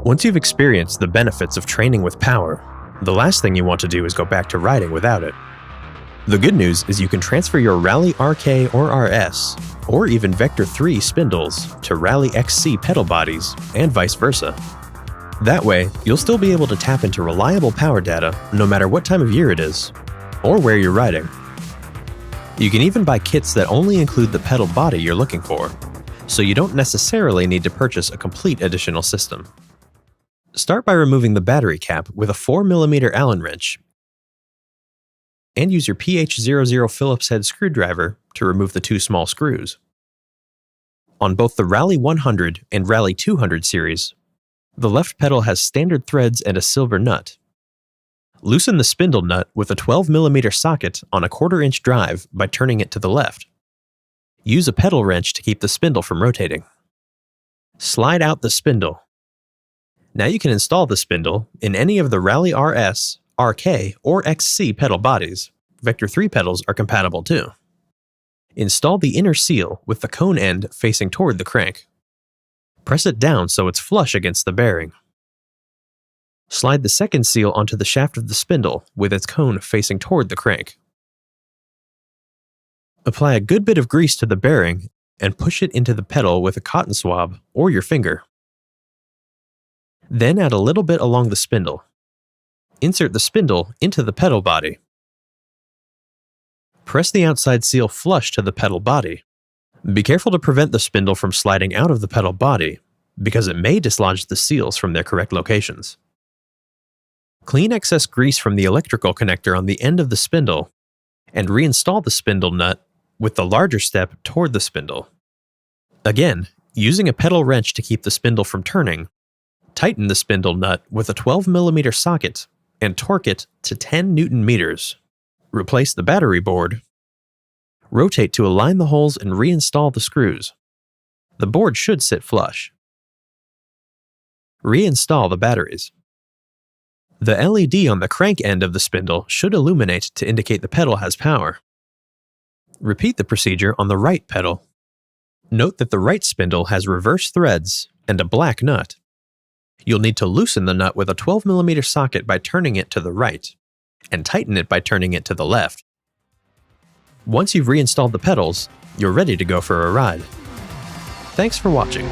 Once you've experienced the benefits of training with power, the last thing you want to do is go back to riding without it. The good news is you can transfer your Rally RK or RS, or even Vector 3 spindles, to Rally XC pedal bodies, and vice versa. That way, you'll still be able to tap into reliable power data no matter what time of year it is, or where you're riding. You can even buy kits that only include the pedal body you're looking for, so you don't necessarily need to purchase a complete additional system. Start by removing the battery cap with a 4mm Allen wrench, and use your PH00 Phillips head screwdriver to remove the two small screws. On both the Rally 100 and Rally 200 series, the left pedal has standard threads and a silver nut. Loosen the spindle nut with a 12mm socket on a 1/4-inch drive by turning it to the left. Use a pedal wrench to keep the spindle from rotating. Slide out the spindle. Now you can install the spindle in any of the Rally RS, RK, or XC pedal bodies. Vector 3 pedals are compatible too. Install the inner seal with the cone end facing toward the crank. Press it down so it's flush against the bearing. Slide the second seal onto the shaft of the spindle with its cone facing toward the crank. Apply a good bit of grease to the bearing and push it into the pedal with a cotton swab or your finger. Then add a little bit along the spindle. Insert the spindle into the pedal body. Press the outside seal flush to the pedal body. Be careful to prevent the spindle from sliding out of the pedal body, because it may dislodge the seals from their correct locations. Clean excess grease from the electrical connector on the end of the spindle, and reinstall the spindle nut with the larger step toward the spindle. Again, using a pedal wrench to keep the spindle from turning, tighten the spindle nut with a 12mm socket and torque it to 10 Nm. Replace the battery board. Rotate to align the holes and reinstall the screws. The board should sit flush. Reinstall the batteries. The LED on the crank end of the spindle should illuminate to indicate the pedal has power. Repeat the procedure on the right pedal. Note that the right spindle has reverse threads and a black nut. You'll need to loosen the nut with a 12mm socket by turning it to the right, and tighten it by turning it to the left. Once you've reinstalled the pedals, you're ready to go for a ride. Thanks for watching.